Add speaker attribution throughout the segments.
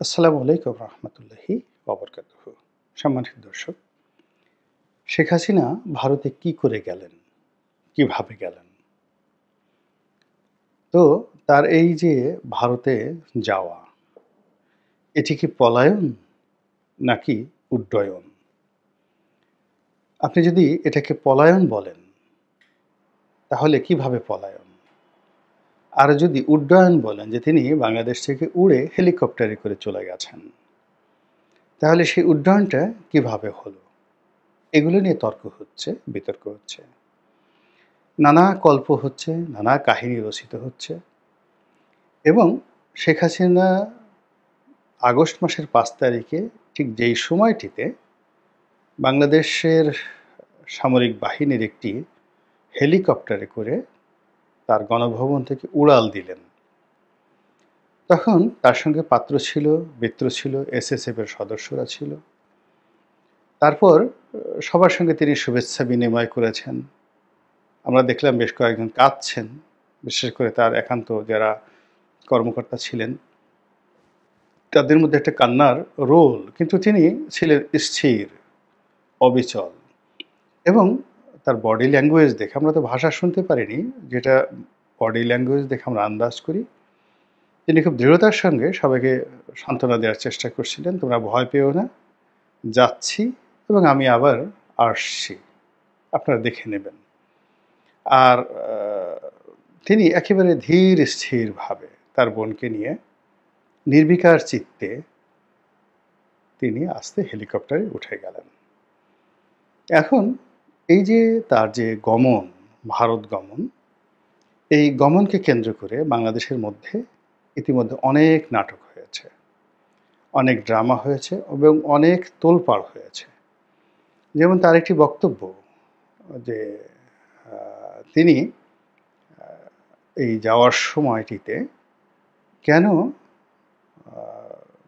Speaker 1: আসসালামু আলাইকুম রহমতুল্লাহি ওবরকাতুহু। সম্মানিত দর্শক, শেখ হাসিনা ভারতে কি করে গেলেন, কিভাবে গেলেন? তো তার এই যে ভারতে যাওয়া, এটি কি পলায়ন নাকি উড্ডয়ন? আপনি যদি এটাকে পলায়ন বলেন, তাহলে কিভাবে পলায়ন? আর যদি উড্ডয়ন বলেন যে তিনি বাংলাদেশ থেকে উড়ে হেলিকপ্টারে করে চলে গেছেন, তাহলে সেই উড্ডয়নটা কিভাবে হলো? এগুলো নিয়ে তর্ক হচ্ছে, বিতর্ক হচ্ছে। নানা কল্প হচ্ছে, নানা কাহিনী রচিত হচ্ছে এবং শেখ হাসিনা আগস্ট মাসের ৫ তারিখে ঠিক যেই সময়টিতে বাংলাদেশের সামরিক বাহিনীর একটি হেলিকপ্টারে করে তার গণভবন থেকে উড়াল দিলেন। তখন তার সঙ্গে পাত্র ছিল, মিত্র ছিল, এসএসএফ এর সদস্যরা ছিল। তারপর সবার সঙ্গে তিনি শুভেচ্ছা বিনিময় করেছেন। আমরা দেখলাম বেশ কয়েকজন কাঁদছেন, বিশেষ করে তার একান্ত যারা কর্মকর্তা ছিলেন তাদের মধ্যে একটা কান্নার রোল, কিন্তু তিনি ছিলেন স্থির, অবিচল এবং তার বডি ল্যাঙ্গুয়েজ দেখে, আমরা তো ভাষা শুনতে পারিনি, যেটা বডি ল্যাঙ্গুয়েজ দেখে আমরা আন্দাজ করি, তিনি খুব দৃঢ়তার সঙ্গে সবাইকে সান্ত্বনা দেওয়ার চেষ্টা করছিলেন, তোমরা ভয় পেও না, যাচ্ছি এবং আমি আবার আসছি, আপনারা দেখে নেবেন। আর তিনি একেবারে ধীর স্থিরভাবে তার বোনকে নিয়ে নির্বিকার চিত্তে তিনি আস্তে হেলিকপ্টারে উঠে গেলেন। এখন এই যে তার যে গমন, ভারত গমন, এই গমনকে কেন্দ্র করে বাংলাদেশের মধ্যে ইতিমধ্যে অনেক নাটক হয়েছে, অনেক ড্রামা হয়েছে এবং অনেক তোলপাড় হয়েছে। যেমন তার একটি বক্তব্য যে তিনি এই যাওয়ার সময়টিতে কেন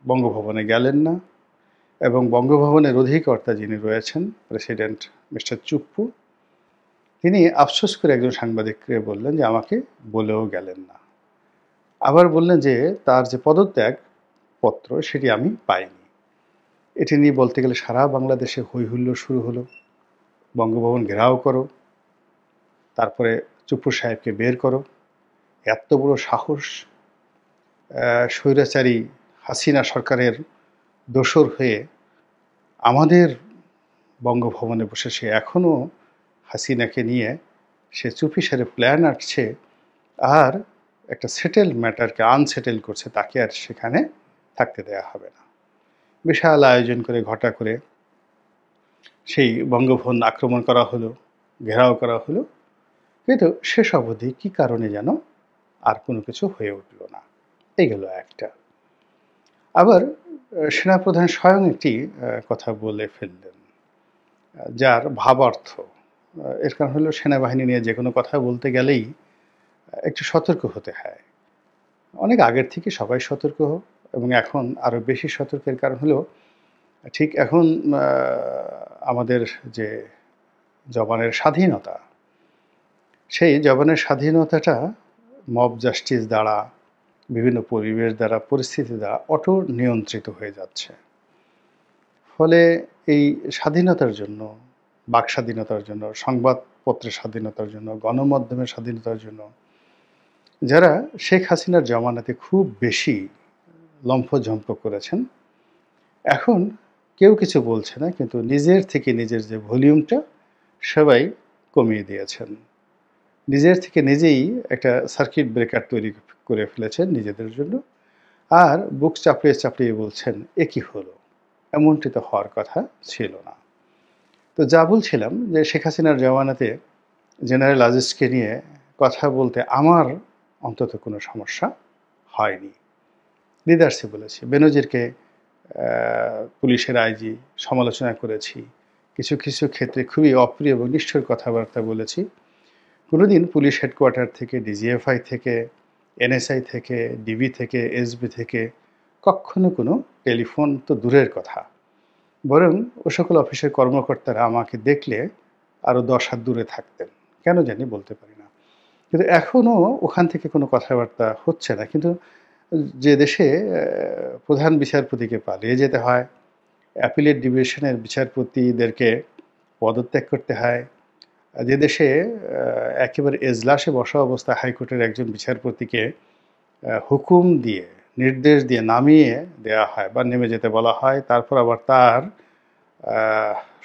Speaker 1: বঙ্গভবনে গেলেন না এবং বঙ্গভবনের অধিকর্তা যিনি রয়েছেন প্রেসিডেন্ট মিস্টার চুপ্পু, তিনি আফসোস করে একজন সাংবাদিককে বললেন যে আমাকে বলেও গেলেন না। আবার বললেন যে তার যে পদত্যাগ পত্র সেটি আমি পাইনি। এটি নিয়ে বলতে গেলে সারা বাংলাদেশে হৈ হুল্লোড় শুরু হলো, বঙ্গভবন ঘেরাও করো, তারপরে চুপ্পু সাহেবকে বের করো। এত বড় সাহস! স্বৈরাচারী হাসিনা সরকারের দোসর হয়ে আমাদের বঙ্গভবনে বসে সে এখনও হাসিনাকে নিয়ে সে চুপিসারে প্ল্যান আঁটছে আর একটা সেটেল ম্যাটারকে আনসেটেল করছে, তাকে আর সেখানে থাকতে দেয়া হবে না। বিশাল আয়োজন করে ঘটা করে সেই বঙ্গভবন আক্রমণ করা হলো, ঘেরাও করা হলো, কিন্তু শেষ অবধি কী কারণে যেন আর কোনো কিছু হয়ে উঠল না। এই গেল একটা। আবার সেনাপ্রধান স্বয়ং একটি কথা বলে ফেললেন, যার ভাবার্থ, এর কারণ হলো সেনাবাহিনী নিয়ে যে কোনো কথা বলতে গেলেই একটু সতর্ক হতে হয়। অনেক আগের থেকে সবাই সতর্ক এবং এখন আরও বেশি সতর্কের কারণ হলো ঠিক এখন আমাদের যে জবানের স্বাধীনতা, সেই জবানের স্বাধীনতাটা মব জাস্টিস দ্বারা, বিভিন্ন পরিবেশ দ্বারা, পরিস্থিতি দ্বারা অটো নিয়ন্ত্রিত হয়ে যাচ্ছে। ফলে এই স্বাধীনতার জন্য, বাক স্বাধীনতার জন্য, সংবাদপত্রের স্বাধীনতার জন্য, গণমাধ্যমের স্বাধীনতার জন্য যারা শেখ হাসিনার জমানাতে খুব বেশি লম্ফঝম্প করেছেন, এখন কেউ কিছু বলছে না, কিন্তু নিজের থেকে নিজের যে ভলিউমটা সবাই কমিয়ে দিয়েছেন। নিজের থেকে নিজেই একটা সার্কিট ব্রেকার তৈরি করে ফেলেছেন নিজেদের জন্য, আর বুক চাপড়িয়ে চাপড়িয়ে বলছেন এ কী হলো, এমনটি তো হওয়ার কথা ছিল না। তো যা বলছিলাম যে শেখ হাসিনার জমানাতে জেনারেল আজিজকে নিয়ে কথা বলতে আমার অন্তত কোনো সমস্যা হয়নি। লিডারশিপ বলেছি, বেনজিরকে পুলিশের আইজি সমালোচনা করেছি, কিছু কিছু ক্ষেত্রে খুবই অপ্রিয় এবং নিষ্ঠুর কথাবার্তা বলেছি। কোনোদিন পুলিশ হেডকোয়ার্টার থেকে, ডিজিএফআই থেকে, এনএসআই থেকে, ডিবি থেকে, এসবি থেকে কখনো কোনো টেলিফোন তো দূরের কথা, বরং ও সকল অফিসের কর্মকর্তারা আমাকে দেখলে আরও 10 হাত দূরে থাকতেন। কেন জানি বলতে পারি না। কিন্তু এখনও ওখান থেকে কোনো কথাবার্তা হচ্ছে না। কিন্তু যে দেশে প্রধান বিচারপতিকে পালিয়ে যেতে হয়, অ্যাপিলেট ডিভিশনের বিচারপতিদেরকে পদত্যাগ করতে হয়, যে দেশে একেবারে এজলাসে বসা অবস্থায় হাইকোর্টের একজন বিচারপতিকে হুকুম দিয়ে, নির্দেশ দিয়ে নামিয়ে দেওয়া হয় বা নেমে যেতে বলা হয়, তারপর আবার তার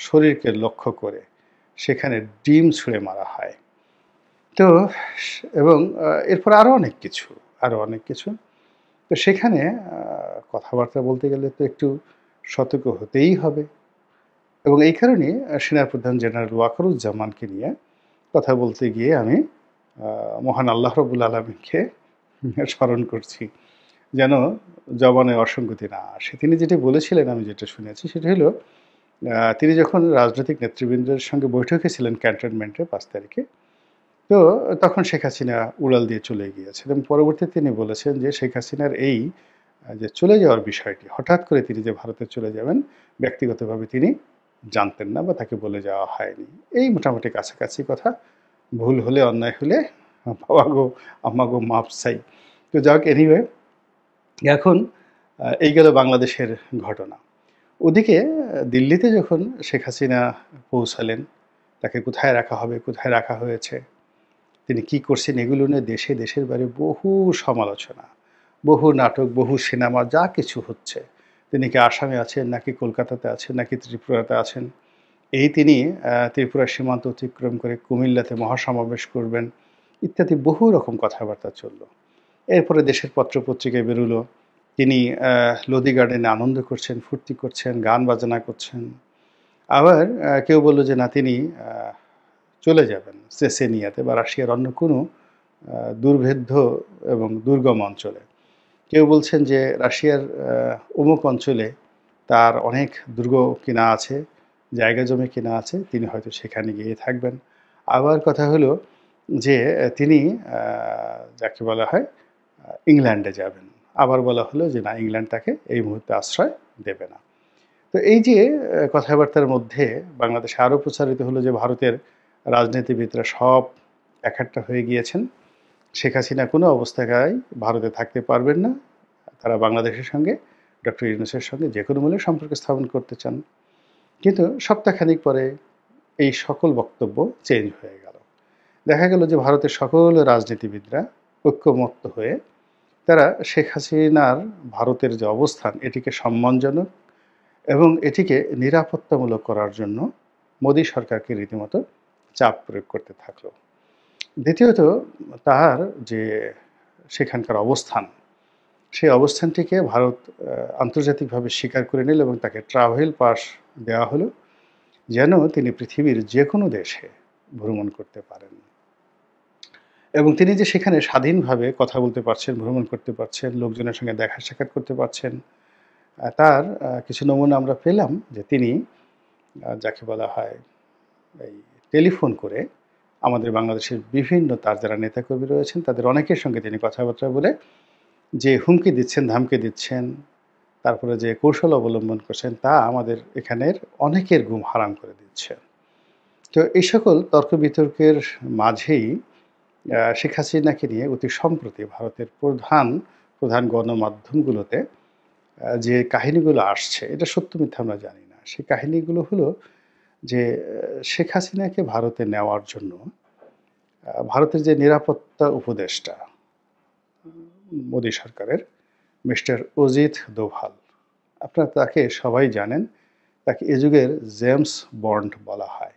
Speaker 1: শরীরকে লক্ষ্য করে সেখানে ডিম ছুঁড়ে মারা হয়। তো এবং এরপর আরও অনেক কিছু, আরও অনেক কিছু। তো সেখানে কথাবার্তা বলতে গেলে তো একটু সতর্ক হতেই হবে, এবং এই কারণে সেনাপ্রধান জেনারেল ওয়াকারুজ্জামানকে নিয়ে কথা বলতে গিয়ে আমি মহান আল্লাহ রব্বুল আলমীকে স্মরণ করছি, যেন জবানে অসঙ্গতি না আসে। তিনি যেটি বলেছিলেন, আমি যেটা শুনেছি, সেটা হলো তিনি যখন রাজনৈতিক নেতৃবৃন্দের সঙ্গে বৈঠকে ছিলেন ক্যান্টনমেন্টে 5 তারিখে, তো তখন শেখ হাসিনা উড়াল দিয়ে চলে গিয়েছেন, এবং পরবর্তীতে তিনি বলেছেন যে শেখ হাসিনার এই যে চলে যাওয়ার বিষয়টি, হঠাৎ করে তিনি যে ভারতে চলে যাবেন, ব্যক্তিগতভাবে তিনি জানতেন না বা তাকে বলে যাওয়া হয়নি। এই মোটামুটি কাছাকাছি কথা। ভুল হলে, অন্যায় হলে বাবা গো আম্মা গো মাপ চাই। তো যাক, এনিওয়ে, এখন এই গেল বাংলাদেশের ঘটনা। ওদিকে দিল্লিতে যখন শেখ হাসিনা পৌঁছালেন, তাকে কোথায় রাখা হবে, কোথায় রাখা হয়েছে, তিনি কি করছেন, এগুলো নিয়ে দেশে দেশের বাইরে বহু সমালোচনা, বহু নাটক, বহু সিনেমা, যা কিছু হচ্ছে। তিনি কি আসামে আছেন, নাকি কলকাতাতে আছেন, নাকি ত্রিপুরাতে আছেন, এই তিনি ত্রিপুরার সীমান্ত অতিক্রম করে কুমিল্লাতে মহাসমাবেশ করবেন, ইত্যাদি বহু রকম কথাবার্তা চলল। এরপরে দেশের পত্রপত্রিকায় বেরোলো তিনি লোদি গার্ডেনে আনন্দ করছেন, ফুর্তি করছেন, গান বাজনা করছেন। আবার কেউ বলল যে না, তিনি চলে যাবেন চেচেনিয়াতে বা রাশিয়ার অন্য কোনো দুর্ভেদ্য এবং দুর্গম অঞ্চলে। কেউ বলছেন যে রাশিয়ার অমুক অঞ্চলে তার অনেক দুর্গ কিনা আছে, জায়গা জমি কিনা আছে, তিনি হয়তো সেখানে গিয়ে থাকবেন। আবার কথা হলো যে তিনি যাকে বলা হয় ইংল্যান্ডে যাবেন। আবার বলা হলো যে না, ইংল্যান্ড তাকে এই মুহূর্তে আশ্রয় দেবে না। তো এই যে কথাবার্তার মধ্যে বাংলাদেশে আরও প্রচারিত হলো যে ভারতের রাজনীতিবিদরা সব একাট্টা হয়ে গিয়েছেন, শেখ হাসিনা কোনো অবস্থায় ভারতে থাকতে পারবেন না, তারা বাংলাদেশের সঙ্গে, ডক্টর ইউনূসের সঙ্গে যে কোনো মূল্যে সম্পর্ক স্থাপন করতে চান। কিন্তু সপ্তাহখানিক পরে এই সকল বক্তব্য চেঞ্জ হয়ে গেল। দেখা গেল যে ভারতের সকল রাজনীতিবিদরা ঐক্যমত্য হয়ে তারা শেখ হাসিনার ভারতের যে অবস্থান, এটিকে সম্মানজনক এবং এটিকে নিরাপত্তামূলক করার জন্য মোদী সরকারকে রীতিমতো চাপ প্রয়োগ করতে থাকলো। দ্বিতীয়ত, তার যে সেখানকার অবস্থান, সেই অবস্থানটিকে ভারত আন্তর্জাতিকভাবে স্বীকার করে নিল এবং তাকে ট্রাভেল পাস দেওয়া হলো, যেন তিনি পৃথিবীর যে কোনো দেশে ভ্রমণ করতে পারেন। এবং তিনি যে সেখানে স্বাধীনভাবে কথা বলতে পারছেন, ভ্রমণ করতে পারছেন, লোকজনের সঙ্গে দেখা সাক্ষাৎ করতে পারছেন, তার কিছু নমুনা আমরা পেলাম যে তিনি যাকে বলা হয় এই টেলিফোন করে আমাদের বাংলাদেশের বিভিন্ন তার যারা নেতাকর্মী রয়েছেন তাদের অনেকের সঙ্গে তিনি কথাবার্তা বলে যে হুমকি দিচ্ছেন, ধামকি দিচ্ছেন, তারপরে যে কৌশল অবলম্বন করছেন, তা আমাদের এখানের অনেকের ঘুম হারাম করে দিচ্ছে। তো এই সকল তর্ক বিতর্কের মাঝেই শেখ হাসিনাকে নিয়ে অতি সম্প্রতি ভারতের প্রধান গণমাধ্যমগুলোতে যে কাহিনীগুলো আসছে, এটা সত্য মিথ্যা আমরা জানি না। সেই কাহিনীগুলো হলো যে শেখ হাসিনাকে ভারতে নেওয়ার জন্য ভারতের যে নিরাপত্তা উপদেষ্টা মোদী সরকারের মিস্টার অজিত দোভাল, আপনারা তাকে সবাই জানেন, তাকে এ যুগের জেমস বন্ড বলা হয়,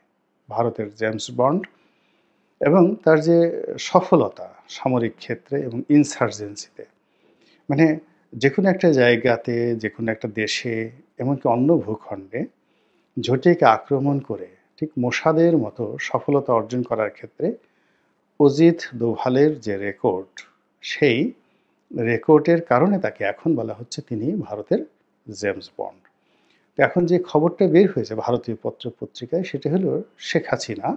Speaker 1: ভারতের জেমস বন্ড। এবং তার যে সফলতা সামরিক ক্ষেত্রে এবং ইনসার্জেন্সিতে, মানে যে কোনো একটা জায়গাতে, যে কোনো একটা দেশে, এমনকি অন্য ভূখণ্ডে ঝটিকা আক্রমণ করে ঠিক মোসাদের মতো সফলতা অর্জন করার ক্ষেত্রে অজিত দোভালের যে রেকর্ড, সেই রেকর্ডের কারণে তাকে এখন বলা হচ্ছে তিনি ভারতের জেমস বন্ড। তো এখন যে খবরটা বের হয়েছে ভারতীয় পত্রপত্রিকায়, সেটা হলো শেখ হাসিনা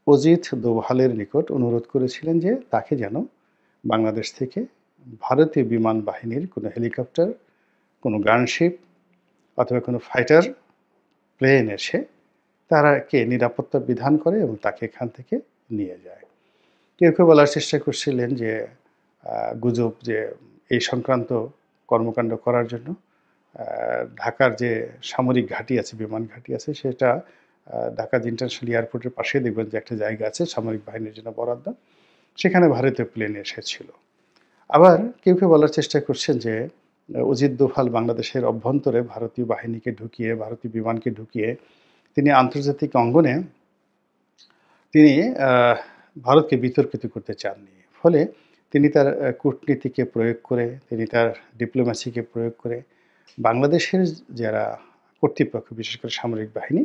Speaker 1: অজিত দোভালের নিকট অনুরোধ করেছিলেন যে তাকে যেন বাংলাদেশ থেকে ভারতীয় বিমান বাহিনীর কোনো হেলিকপ্টার, কোনো গানশিপ অথবা কোনো ফাইটার প্লেন এসে তারাকে নিরাপত্তা বিধান করে এবং তাকে এখান থেকে নিয়ে যায়। কেউ কেউ বলার চেষ্টা করছিলেন যে গুজব, যে এই সংক্রান্ত কর্মকাণ্ড করার জন্য ঢাকার যে সামরিক ঘাঁটি আছে, বিমান ঘাঁটি আছে, সেটা ঢাকা ইন্টারন্যাশনাল এয়ারপোর্টের পাশে দেখবেন যে একটা জায়গা আছে সামরিক বাহিনীর জন্য বরাদ্দ, সেখানে ভারতীয় প্লেন এসেছিল। আবার কেউ কেউ বলার চেষ্টা করছেন যে অজিত দোভাল বাংলাদেশের অভ্যন্তরে ভারতীয় বাহিনীকে ঢুকিয়ে, ভারতীয় বিমানকে ঢুকিয়ে তিনি আন্তর্জাতিক অঙ্গনে তিনি ভারতকে বিতর্কিত করতে চাননি। ফলে তিনি তার কূটনীতিকে প্রয়োগ করে, তিনি তার ডিপ্লোম্যাসিকে প্রয়োগ করে বাংলাদেশের যারা কর্তৃপক্ষ, বিশেষ করে সামরিক বাহিনী,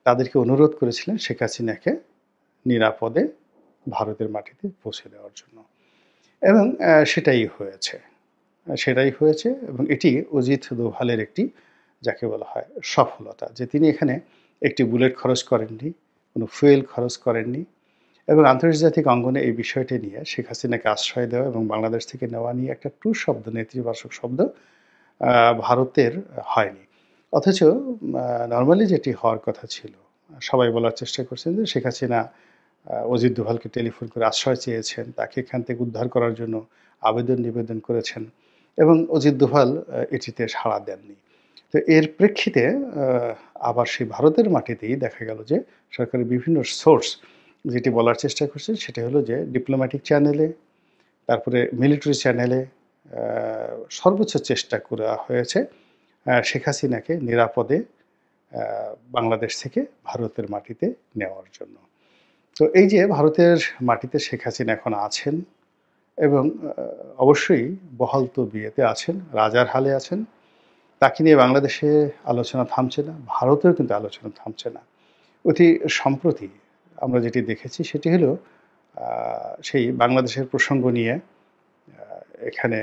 Speaker 1: তাদেরকে অনুরোধ করেছিলেন শেখ হাসিনাকে নিরাপদে ভারতের মাটিতে পৌঁছে দেওয়ার জন্য। এবং সেটাই হয়েছে এবং এটি অজিত দোভালের একটি, যাকে বলা হয়, সফলতা, যে তিনি এখানে একটি বুলেট খরচ করেননি, কোনো ফুয়েল খরচ করেননি এবং আন্তর্জাতিক অঙ্গনে এই বিষয়টি নিয়ে শেখ হাসিনাকে আশ্রয় দেওয়া এবং বাংলাদেশ থেকে নেওয়া নিয়ে একটা ট্রু শব্দ, নেতিবাচক শব্দ ভারতের হয়নি। অথচ নর্মালি যেটি হওয়ার কথা ছিল, সবাই বলার চেষ্টা করছেন যে শেখ হাসিনা অজিত দোভালকে টেলিফোন করে আশ্রয় চেয়েছেন, তাকে এখান থেকে উদ্ধার করার জন্য নিবেদন করেছেন এবং অজিত দোভাল এটিতে সাড়া দেননি। তো এর প্রেক্ষিতে আবার সেই ভারতের মাটিতেই দেখা গেল যে সরকারের বিভিন্ন সোর্স যেটি বলার চেষ্টা করছে সেটা হলো যে ডিপ্লোম্যাটিক চ্যানেলে, তারপরে মিলিটারি চ্যানেলে সর্বোচ্চ চেষ্টা করা হয়েছে শেখ হাসিনাকে নিরাপদে বাংলাদেশ থেকে ভারতের মাটিতে নেওয়ার জন্য। তো এই যে ভারতের মাটিতে শেখ হাসিনা এখন আছেন এবং অবশ্যই বহাল তবিয়তে আছেন, রাজার হালে আছেন, তাকে নিয়ে বাংলাদেশে আলোচনা থামছে না, ভারতেও কিন্তু আলোচনা থামছে না। অতি সম্প্রতি আমরা যেটি দেখেছি সেটি হলো সেই বাংলাদেশের প্রসঙ্গ নিয়ে এখানে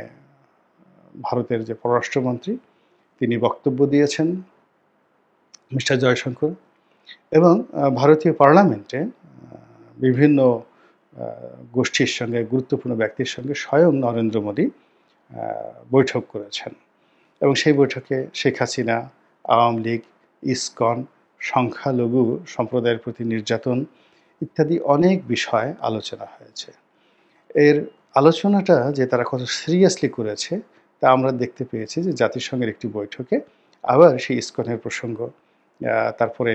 Speaker 1: ভারতের যে পররাষ্ট্রমন্ত্রী তিনি বক্তব্য দিয়েছেন, মিস্টার জয়শঙ্কর, এবং ভারতীয় পার্লামেন্টে বিভিন্ন গোষ্ঠীর সঙ্গে, গুরুত্বপূর্ণ ব্যক্তির সঙ্গে স্বয়ং নরেন্দ্র মোদী বৈঠক করেছেন এবং সেই বৈঠকে শেখ হাসিনা, আওয়ামী লীগ, ইসকন, সংখ্যালঘু সম্প্রদায়ের প্রতি নির্যাতন ইত্যাদি অনেক বিষয় আলোচনা হয়েছে। এর আলোচনাটা যে তারা কত সিরিয়াসলি করেছে তা আমরা দেখতে পেয়েছি যে জাতিসংঘের একটি বৈঠকে আবার সেই ইসকনের প্রসঙ্গ, তারপরে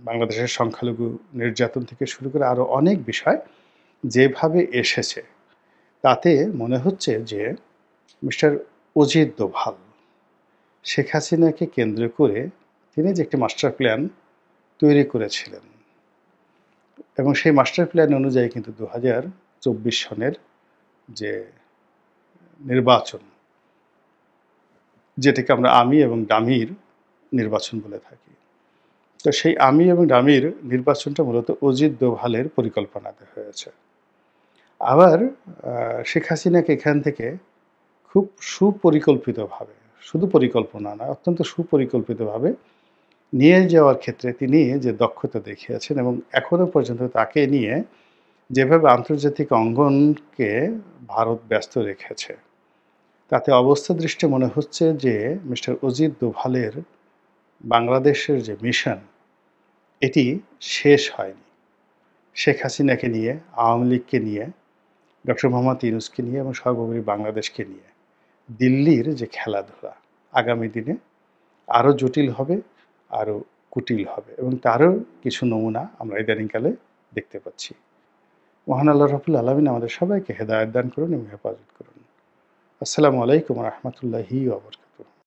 Speaker 1: বাংলাদেশের সংখ্যালঘু নির্যাতন থেকে শুরু করে আরও অনেক বিষয় যেভাবে এসেছে, তাতে মনে হচ্ছে যে মিস্টার অজিত দোভাল শেখ হাসিনাকে কেন্দ্র করে তিনি যে একটি মাস্টার প্ল্যান তৈরি করেছিলেন এবং সেই মাস্টার প্ল্যান অনুযায়ী কিন্তু 2024 সনের যে নির্বাচন, যেটাকে আমরা আমি এবং ডামির নির্বাচন বলে থাকি, তো সেই আমি এবং ডামির নির্বাচনটা মূলত অজিত দোভালের পরিকল্পনাতে হয়েছে। আবার শেখ হাসিনাকে এখান থেকে খুব সুপরিকল্পিতভাবে, শুধু পরিকল্পনা নয়, অত্যন্ত সুপরিকল্পিতভাবে নিয়ে যাওয়ার ক্ষেত্রে তিনি যে দক্ষতা দেখিয়েছেন এবং এখনও পর্যন্ত তাকে নিয়ে যেভাবে আন্তর্জাতিক অঙ্গনকে ভারত ব্যস্ত রেখেছে, তাতে অবস্থা দৃষ্টে মনে হচ্ছে যে মিস্টার অজিত দোভালের বাংলাদেশের যে মিশন এটি শেষ হয়নি। শেখ হাসিনাকে নিয়ে, আওয়ামী লীগকে নিয়ে, ডক্টর মোহাম্মদ ইউনূসকে নিয়ে এবং সর্বোপরি বাংলাদেশকে নিয়ে দিল্লির যে খেলাধুলা আগামী দিনে আরও জটিল হবে, আরও কুটিল হবে এবং তারও কিছু নমুনা আমরা ইদানিংকালে দেখতে পাচ্ছি। মহান আল্লাহ রাব্বুল আলামিন আমাদের সবাইকে হেদায়েত দান করুন এবং হেফাজত করুন। আসসালামু আলাইকুম ওয়া রাহমাতুল্লাহি ওয়া বারাকাতুহু।